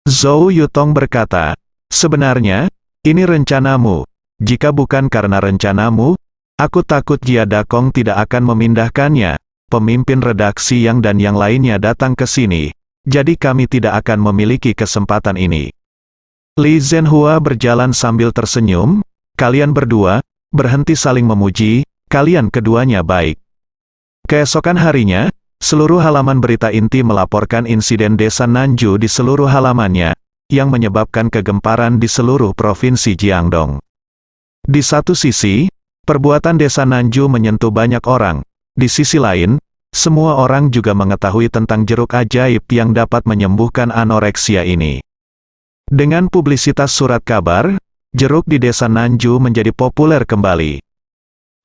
Zhou Yutong berkata, "Sebenarnya, ini rencanamu. Jika bukan karena rencanamu, aku takut Jia Dakong tidak akan memindahkannya. Pemimpin redaksi Yang dan yang lainnya datang ke sini, jadi kami tidak akan memiliki kesempatan ini." Li Zhenhua berjalan sambil tersenyum. "Kalian berdua, berhenti saling memuji, kalian keduanya baik." Keesokan harinya, seluruh halaman berita inti melaporkan insiden desa Nanju di seluruh halamannya, yang menyebabkan kegemparan di seluruh provinsi Jiangdong. Di satu sisi, perbuatan desa Nanju menyentuh banyak orang. Di sisi lain, semua orang juga mengetahui tentang jeruk ajaib yang dapat menyembuhkan anoreksia ini. Dengan publisitas surat kabar, jeruk di desa Nanju menjadi populer kembali.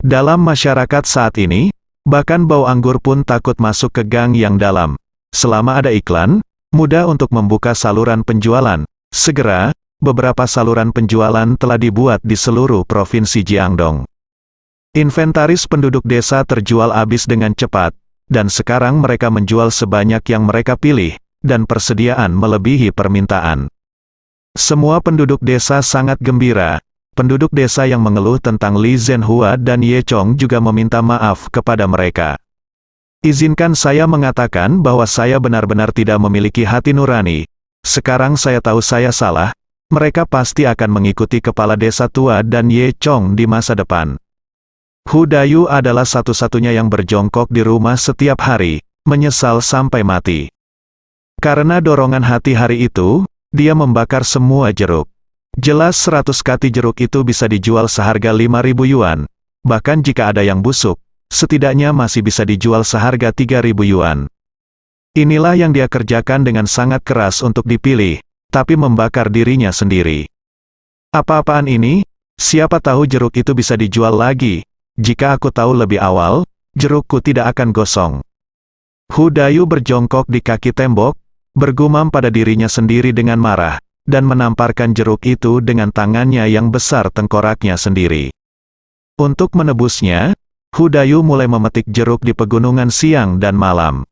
Dalam masyarakat saat ini, bahkan bau anggur pun takut masuk ke gang yang dalam. Selama ada iklan, mudah untuk membuka saluran penjualan. Segera, beberapa saluran penjualan telah dibuat di seluruh provinsi Jiangdong. Inventaris penduduk desa terjual habis dengan cepat, dan sekarang mereka menjual sebanyak yang mereka pilih, dan persediaan melebihi permintaan. Semua penduduk desa sangat gembira. Penduduk desa yang mengeluh tentang Li Zhenhua dan Ye Chong juga meminta maaf kepada mereka. "Izinkan saya mengatakan bahwa saya benar-benar tidak memiliki hati nurani. Sekarang saya tahu saya salah. Mereka pasti akan mengikuti kepala desa tua dan Ye Chong di masa depan." Hu Dayu adalah satu-satunya yang berjongkok di rumah setiap hari, menyesal sampai mati. Karena dorongan hati hari itu, dia membakar semua jeruk. Jelas 100 kati jeruk itu bisa dijual seharga 5.000 yuan. Bahkan jika ada yang busuk, setidaknya masih bisa dijual seharga 3.000 yuan. Inilah yang dia kerjakan dengan sangat keras untuk dipilih, tapi membakar dirinya sendiri. Apa-apaan ini? Siapa tahu jeruk itu bisa dijual lagi. Jika aku tahu lebih awal, jerukku tidak akan gosong. Hu Dayu berjongkok di kaki tembok, bergumam pada dirinya sendiri dengan marah, dan menamparkan jeruk itu dengan tangannya yang besar tengkoraknya sendiri. Untuk menebusnya, Hu Dayu mulai memetik jeruk di pegunungan siang dan malam.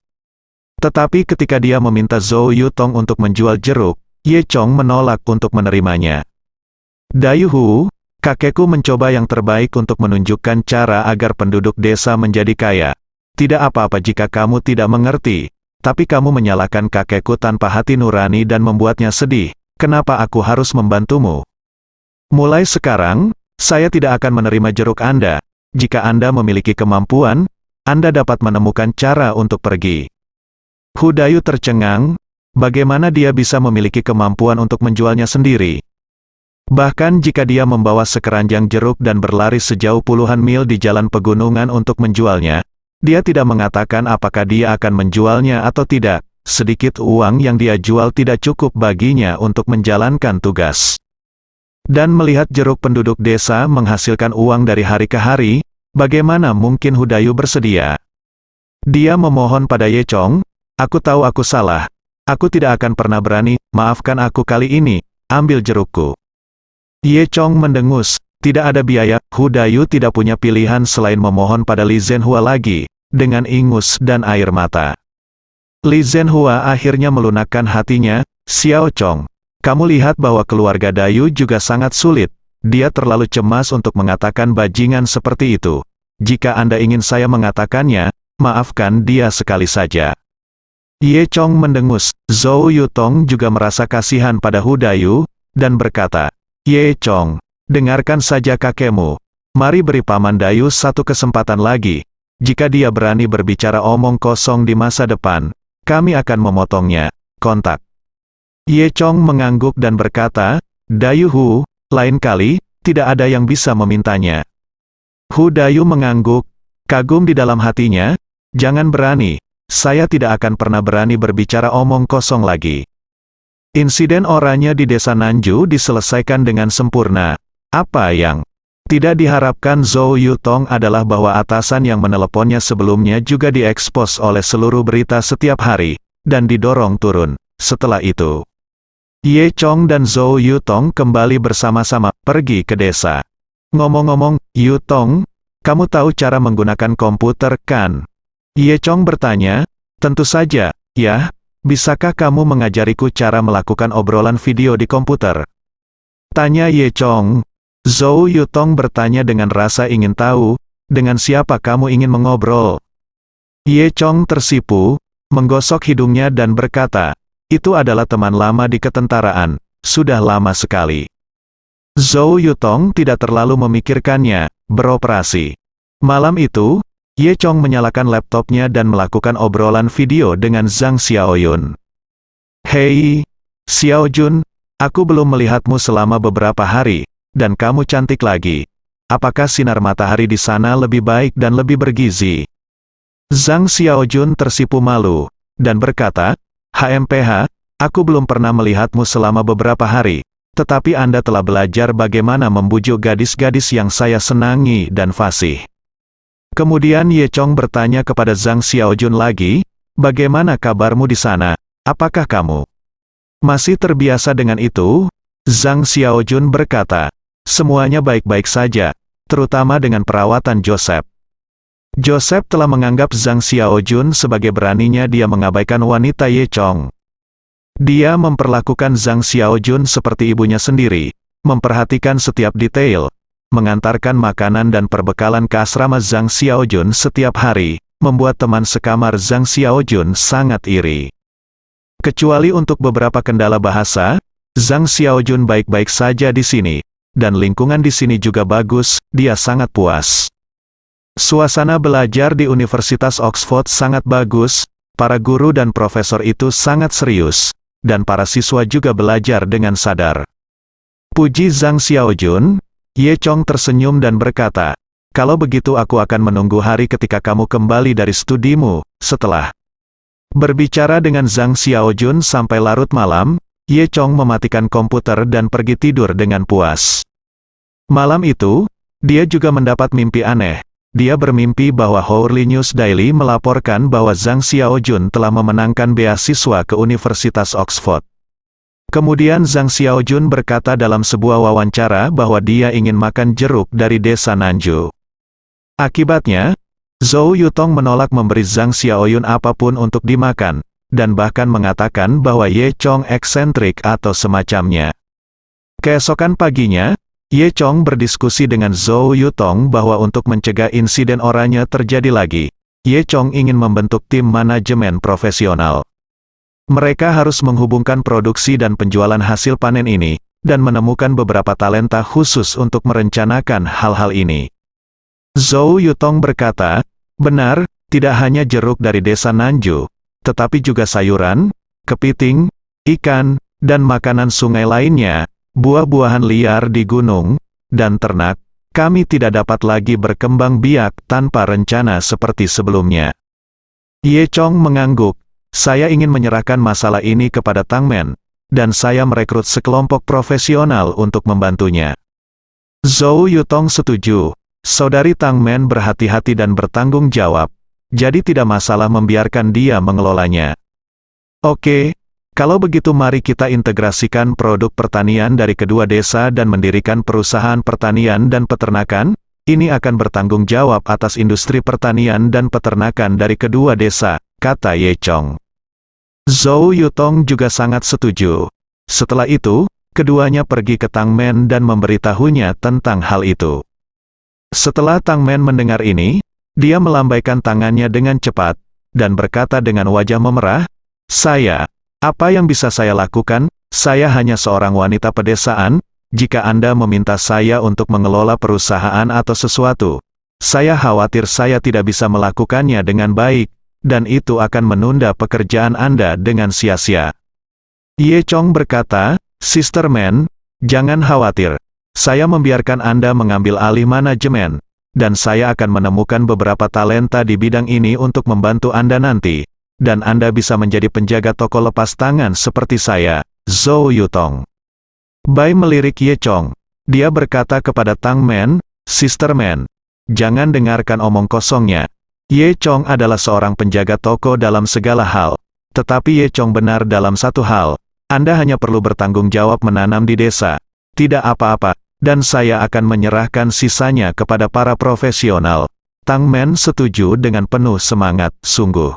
Tetapi ketika dia meminta Zhou Yutong untuk menjual jeruk, Ye Chong menolak untuk menerimanya. Dayu Hu, kakekku mencoba yang terbaik untuk menunjukkan cara agar penduduk desa menjadi kaya. Tidak apa-apa jika kamu tidak mengerti, tapi kamu menyalahkan kakekku tanpa hati nurani dan membuatnya sedih. Kenapa aku harus membantumu? Mulai sekarang, saya tidak akan menerima jeruk Anda. Jika Anda memiliki kemampuan, Anda dapat menemukan cara untuk pergi. Hu Dayu tercengang, bagaimana dia bisa memiliki kemampuan untuk menjualnya sendiri? Bahkan jika dia membawa sekeranjang jeruk dan berlari sejauh puluhan mil di jalan pegunungan untuk menjualnya, dia tidak mengatakan apakah dia akan menjualnya atau tidak. Sedikit uang yang dia jual tidak cukup baginya untuk menjalankan tugas. Dan melihat jeruk penduduk desa menghasilkan uang dari hari ke hari, bagaimana mungkin Hu Dayu bersedia? Dia memohon pada Ye Chong, aku tahu aku salah. Aku tidak akan pernah berani, maafkan aku kali ini, ambil jerukku. Ye Chong mendengus, tidak ada biaya. Hu Dayu tidak punya pilihan selain memohon pada Li Zhenhua lagi, dengan ingus dan air mata. Li Zhenhua akhirnya melunakkan hatinya, Xiao Chong, kamu lihat bahwa keluarga Dayu juga sangat sulit. Dia terlalu cemas untuk mengatakan bajingan seperti itu. Jika Anda ingin saya mengatakannya, maafkan dia sekali saja. Ye Chong mendengus. Zhou Yutong juga merasa kasihan pada Hu Dayu, dan berkata, Ye Chong, dengarkan saja kakekmu. Mari beri Paman Dayu satu kesempatan lagi. Jika dia berani berbicara omong kosong di masa depan, kami akan memotongnya. Kontak. Ye Chong mengangguk dan berkata, Dayu Hu, lain kali, tidak ada yang bisa memintanya. Hu Dayu mengangguk, kagum di dalam hatinya, jangan berani, saya tidak akan pernah berani berbicara omong kosong lagi. Insiden oranye di desa Nanju diselesaikan dengan sempurna. Apa yang tidak diharapkan Zhou Yutong adalah bahwa atasan yang meneleponnya sebelumnya juga diekspos oleh seluruh berita setiap hari, dan didorong turun. Setelah itu, Ye Chong dan Zhou Yutong kembali bersama-sama pergi ke desa. Ngomong-ngomong, Yutong, kamu tahu cara menggunakan komputer, kan? Ye Chong bertanya, tentu saja, ya, bisakah kamu mengajariku cara melakukan obrolan video di komputer? Tanya Ye Chong. Zhou Yutong bertanya dengan rasa ingin tahu, dengan siapa kamu ingin mengobrol? Ye Chong tersipu, menggosok hidungnya dan berkata, itu adalah teman lama di ketentaraan, sudah lama sekali. Zhou Yutong tidak terlalu memikirkannya, beroperasi. Malam itu, Ye Chong menyalakan laptopnya dan melakukan obrolan video dengan Zhang Xiaoyun. Hei, Xiaojun, aku belum melihatmu selama beberapa hari, dan kamu cantik lagi. Apakah sinar matahari di sana lebih baik dan lebih bergizi? Zhang Xiaojun tersipu malu, dan berkata, HMPH, aku belum pernah melihatmu selama beberapa hari, tetapi Anda telah belajar bagaimana membujuk gadis-gadis yang saya senangi dan fasih. Kemudian Ye Chong bertanya kepada Zhang Xiaojun lagi, bagaimana kabarmu di sana? Apakah kamu masih terbiasa dengan itu? Zhang Xiaojun berkata, semuanya baik-baik saja, terutama dengan perawatan Joseph. Joseph telah menganggap Zhang Xiaojun sebagai beraninya dia mengabaikan wanita Ye Chong. Dia memperlakukan Zhang Xiaojun seperti ibunya sendiri, memperhatikan setiap detail, mengantarkan makanan dan perbekalan ke asrama Zhang Xiaojun setiap hari, membuat teman sekamar Zhang Xiaojun sangat iri. Kecuali untuk beberapa kendala bahasa, Zhang Xiaojun baik-baik saja di sini, dan lingkungan di sini juga bagus, dia sangat puas. Suasana belajar di Universitas Oxford sangat bagus, para guru dan profesor itu sangat serius, dan para siswa juga belajar dengan sadar. Puji Zhang Xiaojun, Ye Chong tersenyum dan berkata, kalau begitu aku akan menunggu hari ketika kamu kembali dari studimu. Setelah berbicara dengan Zhang Xiaojun sampai larut malam, Ye Chong mematikan komputer dan pergi tidur dengan puas. Malam itu, dia juga mendapat mimpi aneh. dia bermimpi bahwa Hourly News Daily melaporkan bahwa Zhang Xiaojun telah memenangkan beasiswa ke Universitas Oxford. Kemudian Zhang Xiaojun berkata dalam sebuah wawancara bahwa dia ingin makan jeruk dari desa Nanju. Akibatnya, Zhou Yutong menolak memberi Zhang Xiaojun apapun untuk dimakan, dan bahkan mengatakan bahwa Ye Chong eksentrik atau semacamnya. Keesokan paginya, Ye Chong berdiskusi dengan Zhou Yutong bahwa untuk mencegah insiden oranye terjadi lagi, Ye Chong ingin membentuk tim manajemen profesional. Mereka harus menghubungkan produksi dan penjualan hasil panen ini, dan menemukan beberapa talenta khusus untuk merencanakan hal-hal ini. Zhou Yutong berkata, benar, tidak hanya jeruk dari desa Nanju, tetapi juga sayuran, kepiting, ikan, dan makanan sungai lainnya, buah-buahan liar di gunung, dan ternak, kami tidak dapat lagi berkembang biak tanpa rencana seperti sebelumnya. Ye Chong mengangguk, saya ingin menyerahkan masalah ini kepada Tang Men, dan saya merekrut sekelompok profesional untuk membantunya. Zhou Yutong setuju, saudari Tang Men berhati-hati dan bertanggung jawab, jadi tidak masalah membiarkan dia mengelolanya. Oke. Kalau begitu mari kita integrasikan produk pertanian dari kedua desa dan mendirikan perusahaan pertanian dan peternakan, ini akan bertanggung jawab atas industri pertanian dan peternakan dari kedua desa, kata Ye Chong. Zhou Yutong juga sangat setuju. Setelah itu, keduanya pergi ke Tang Men dan memberitahunya tentang hal itu. Setelah Tang Men mendengar ini, dia melambaikan tangannya dengan cepat, dan berkata dengan wajah memerah, apa yang bisa saya lakukan? Saya hanya seorang wanita pedesaan. Jika Anda meminta saya untuk mengelola perusahaan atau sesuatu, saya khawatir saya tidak bisa melakukannya dengan baik, dan itu akan menunda pekerjaan Anda dengan sia-sia. Ye Chong berkata, Sister Man, jangan khawatir. Saya membiarkan Anda mengambil alih manajemen, dan saya akan menemukan beberapa talenta di bidang ini untuk membantu Anda nanti. Dan Anda bisa menjadi penjaga toko lepas tangan seperti saya, Zhou Yutong. Bai melirik Ye Chong. Dia berkata kepada Tang Men, Sister Man, jangan dengarkan omong kosongnya. Ye Chong adalah seorang penjaga toko dalam segala hal. Tetapi Ye Chong benar dalam satu hal. Anda hanya perlu bertanggung jawab menanam di desa. Tidak apa-apa, dan saya akan menyerahkan sisanya kepada para profesional. Tang Men setuju dengan penuh semangat, sungguh.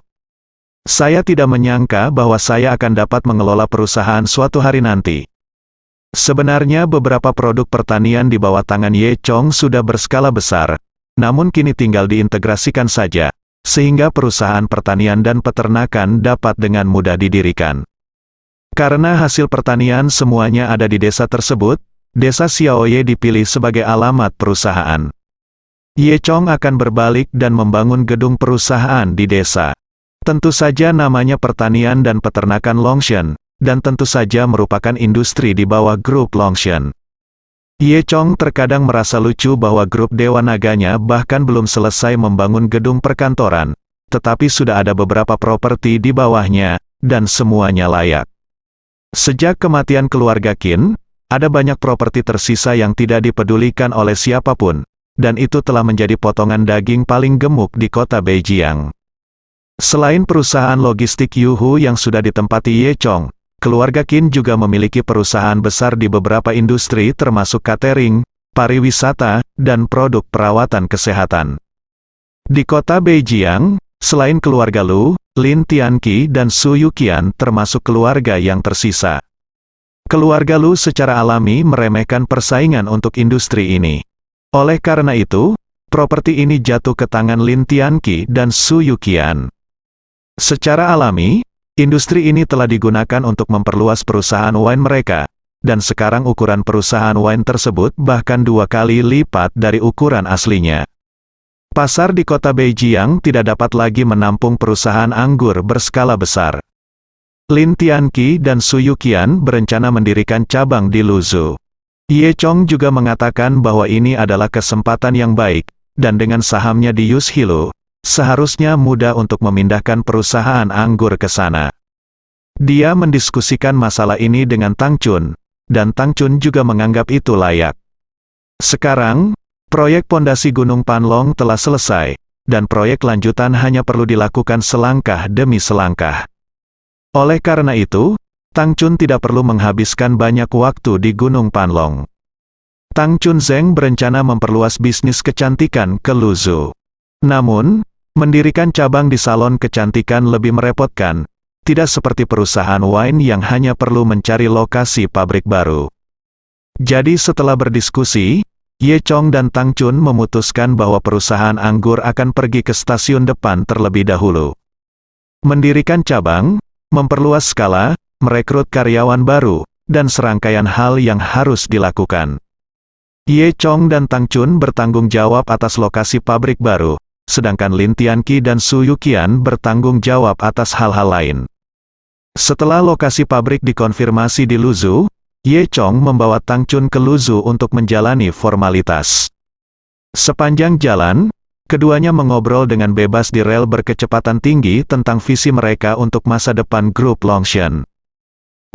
Saya tidak menyangka bahwa saya akan dapat mengelola perusahaan suatu hari nanti. Sebenarnya beberapa produk pertanian di bawah tangan Ye Chong sudah berskala besar, namun kini tinggal diintegrasikan saja, sehingga perusahaan pertanian dan peternakan dapat dengan mudah didirikan. Karena hasil pertanian semuanya ada di desa tersebut, desa Xiaoye dipilih sebagai alamat perusahaan. Ye Chong akan berbalik dan membangun gedung perusahaan di desa. Tentu saja namanya pertanian dan peternakan Longshan, dan tentu saja merupakan industri di bawah grup Longshan. Ye Chong terkadang merasa lucu bahwa grup Dewa Naganya bahkan belum selesai membangun gedung perkantoran, tetapi sudah ada beberapa properti di bawahnya, dan semuanya layak. Sejak kematian keluarga Qin, ada banyak properti tersisa yang tidak dipedulikan oleh siapapun, dan itu telah menjadi potongan daging paling gemuk di kota Beijiang. Selain perusahaan logistik Yuhu yang sudah ditempati Ye Chong, keluarga Qin juga memiliki perusahaan besar di beberapa industri termasuk catering, pariwisata, dan produk perawatan kesehatan. Di kota Beijiang, selain keluarga Lu, Lin Tianqi dan Su Yuqian termasuk keluarga yang tersisa. Keluarga Lu secara alami meremehkan persaingan untuk industri ini. Oleh karena itu, properti ini jatuh ke tangan Lin Tianqi dan Su Yuqian. Secara alami, industri ini telah digunakan untuk memperluas perusahaan wine mereka, dan sekarang ukuran perusahaan wine tersebut bahkan 2 kali lipat dari ukuran aslinya. Pasar di kota Beijiang tidak dapat lagi menampung perusahaan anggur berskala besar. Lin Tianqi dan Su Yuqian berencana mendirikan cabang di Luzhou. Ye Chong juga mengatakan bahwa ini adalah kesempatan yang baik, dan dengan sahamnya di Yuzhilu, seharusnya mudah untuk memindahkan perusahaan anggur ke sana. Dia mendiskusikan masalah ini dengan Tang Chun, dan Tang Chun juga menganggap itu layak. Sekarang, Proyek pondasi Gunung Panlong telah selesai, dan proyek lanjutan hanya perlu dilakukan selangkah demi selangkah. Oleh karena itu, Tang Chun tidak perlu menghabiskan banyak waktu di Gunung Panlong. Tang Chun Zeng berencana memperluas bisnis kecantikan ke Luzhu. Namun, mendirikan cabang di salon kecantikan lebih merepotkan, tidak seperti perusahaan wine yang hanya perlu mencari lokasi pabrik baru. Jadi setelah berdiskusi, Ye Chong dan Tang Chun memutuskan bahwa perusahaan anggur akan pergi ke stasiun depan terlebih dahulu. Mendirikan cabang, memperluas skala, merekrut karyawan baru, dan serangkaian hal yang harus dilakukan. Ye Chong dan Tang Chun bertanggung jawab atas lokasi pabrik baru, sedangkan Lin Tianqi dan Su Yuqian bertanggung jawab atas hal-hal lain. Setelah lokasi pabrik dikonfirmasi di Luzhu, Ye Chong membawa Tang Chun ke Luzhu untuk menjalani formalitas. Sepanjang jalan, keduanya mengobrol dengan bebas di rel berkecepatan tinggi tentang visi mereka untuk masa depan grup Longshan.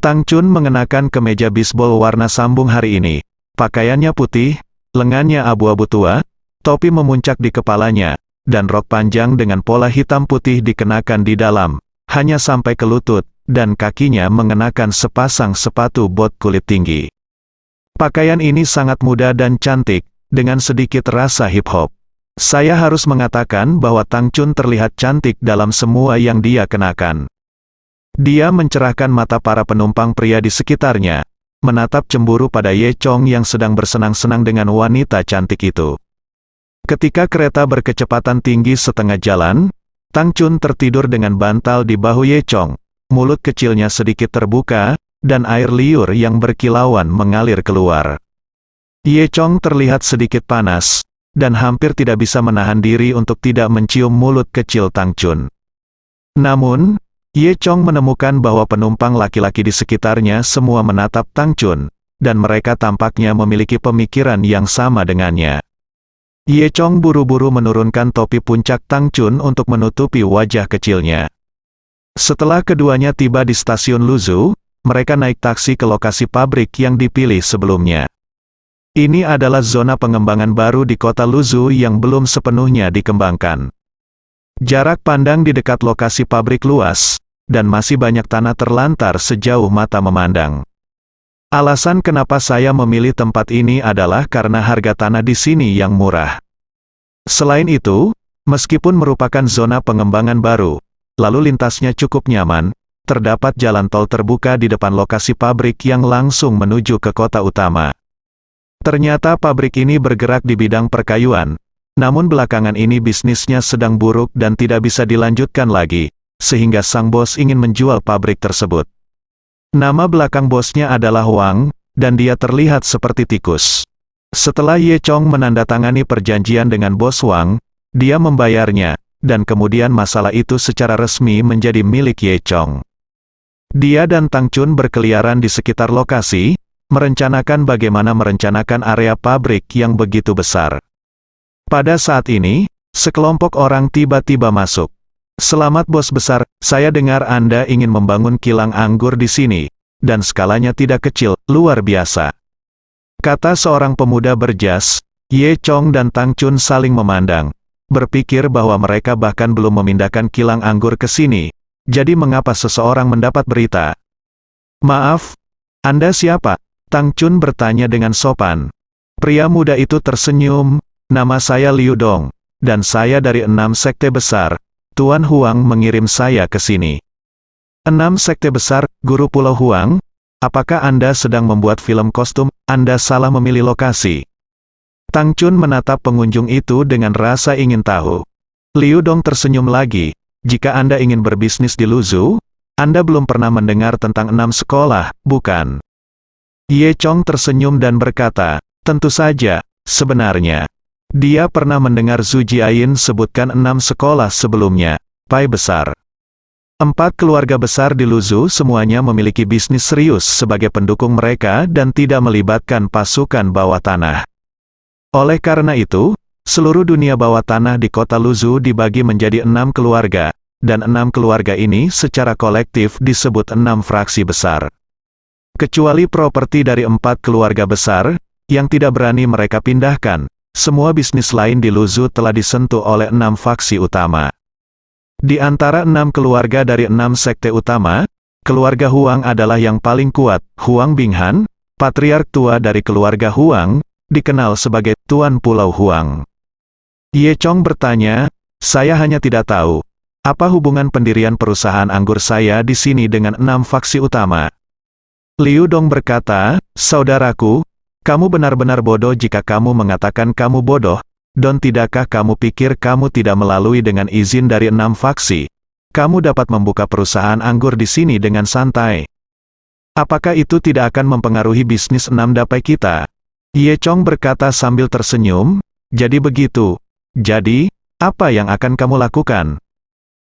Tang Chun mengenakan kemeja bisbol warna sambung hari ini. Pakaiannya putih, lengannya abu-abu tua, topi memuncak di kepalanya, dan rok panjang dengan pola hitam putih dikenakan di dalam, hanya sampai ke lutut, dan kakinya mengenakan sepasang sepatu bot kulit tinggi. Pakaian ini sangat muda dan cantik, dengan sedikit rasa hip-hop. Saya harus mengatakan bahwa Tang Chun terlihat cantik dalam semua yang dia kenakan. Dia mencerahkan mata para penumpang pria di sekitarnya, menatap cemburu pada Ye Chong yang sedang bersenang-senang dengan wanita cantik itu. Ketika kereta berkecepatan tinggi setengah jalan, Tang Chun tertidur dengan bantal di bahu Ye Chong. Mulut kecilnya sedikit terbuka, dan air liur yang berkilauan mengalir keluar. Ye Chong terlihat sedikit panas, dan hampir tidak bisa menahan diri untuk tidak mencium mulut kecil Tang Chun. Namun, Ye Chong menemukan bahwa penumpang laki-laki di sekitarnya semua menatap Tang Chun, dan mereka tampaknya memiliki pemikiran yang sama dengannya. Ye Chong buru-buru menurunkan topi puncak Tang Chun untuk menutupi wajah kecilnya. Setelah keduanya tiba di stasiun Luzhu, mereka naik taksi ke lokasi pabrik yang dipilih sebelumnya. Ini adalah zona pengembangan baru di kota Luzhu yang belum sepenuhnya dikembangkan. Jarak pandang di dekat lokasi pabrik luas, dan masih banyak tanah terlantar sejauh mata memandang. Alasan kenapa saya memilih tempat ini adalah karena harga tanah di sini yang murah. Selain itu, meskipun merupakan zona pengembangan baru, lalu lintasnya cukup nyaman, terdapat jalan tol terbuka di depan lokasi pabrik yang langsung menuju ke kota utama. Ternyata pabrik ini bergerak di bidang perkayuan, namun belakangan ini bisnisnya sedang buruk dan tidak bisa dilanjutkan lagi, sehingga sang bos ingin menjual pabrik tersebut. Nama belakang bosnya adalah Wang, dan dia terlihat seperti tikus. Setelah Ye Chong menandatangani perjanjian dengan bos Wang, dia membayarnya, dan kemudian masalah itu secara resmi menjadi milik Ye Chong. Dia dan Tang Chun berkeliaran di sekitar lokasi, merencanakan bagaimana merencanakan area pabrik yang begitu besar. Pada saat ini, sekelompok orang tiba-tiba masuk. "Selamat bos besar, saya dengar Anda ingin membangun kilang anggur di sini, dan skalanya tidak kecil, luar biasa," kata seorang pemuda berjas. Ye Chong dan Tang Chun saling memandang, berpikir bahwa mereka bahkan belum memindahkan kilang anggur ke sini, jadi mengapa seseorang mendapat berita? "Maaf, Anda siapa?" Tang Chun bertanya dengan sopan. Pria muda itu tersenyum, "Nama saya Liu Dong, dan saya dari 6 sekte besar. Tuan Huang mengirim saya ke sini." 6 sekte besar, Guru Pulau Huang? Apakah Anda sedang membuat film kostum? Anda salah memilih lokasi. Tang Chun menatap pengunjung itu dengan rasa ingin tahu. Liu Dong tersenyum lagi. "Jika Anda ingin berbisnis di Luzhu, Anda belum pernah mendengar tentang 6 sekolah, bukan?" Ye Chong tersenyum dan berkata, "Tentu saja, sebenarnya. Dia pernah mendengar Zhu Jiayin sebutkan 6 sekolah sebelumnya, Pai besar. 4 keluarga besar di Luzhu semuanya memiliki bisnis serius sebagai pendukung mereka dan tidak melibatkan pasukan bawah tanah. Oleh karena itu, seluruh dunia bawah tanah di kota Luzhu dibagi menjadi 6 keluarga, dan 6 keluarga ini secara kolektif disebut 6 fraksi besar. Kecuali properti dari 4 keluarga besar, yang tidak berani mereka pindahkan, semua bisnis lain di Luzu telah disentuh oleh 6 faksi utama. Di antara 6 keluarga dari 6 sekte utama, keluarga Huang adalah yang paling kuat. Huang Binghan, patriark tua dari keluarga Huang, dikenal sebagai Tuan Pulau Huang. Ye Chong bertanya, saya hanya tidak tahu, apa hubungan pendirian perusahaan anggur saya di sini dengan 6 faksi utama? Liu Dong berkata, saudaraku, kamu benar-benar bodoh jika kamu mengatakan kamu bodoh, dan tidakkah kamu pikir kamu tidak melalui dengan izin dari 6 faksi? Kamu dapat membuka perusahaan anggur di sini dengan santai. Apakah itu tidak akan mempengaruhi bisnis 6 dapai kita? Ye Chong berkata sambil tersenyum, jadi begitu. Jadi, apa yang akan kamu lakukan?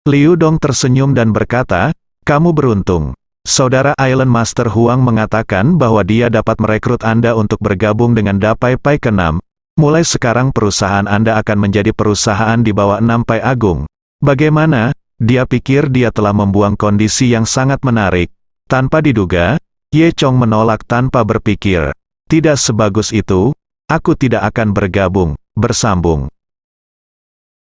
Liu Dong tersenyum dan berkata, kamu beruntung. Saudara Island Master Huang mengatakan bahwa dia dapat merekrut Anda untuk bergabung dengan Dapai Pai ke-6. Mulai sekarang perusahaan Anda akan menjadi perusahaan di bawah 6 Pai Agung. Bagaimana? Dia pikir dia telah membuang kondisi yang sangat menarik. Tanpa diduga, Ye Chong menolak tanpa berpikir. Tidak sebagus itu, aku tidak akan bergabung, bersambung.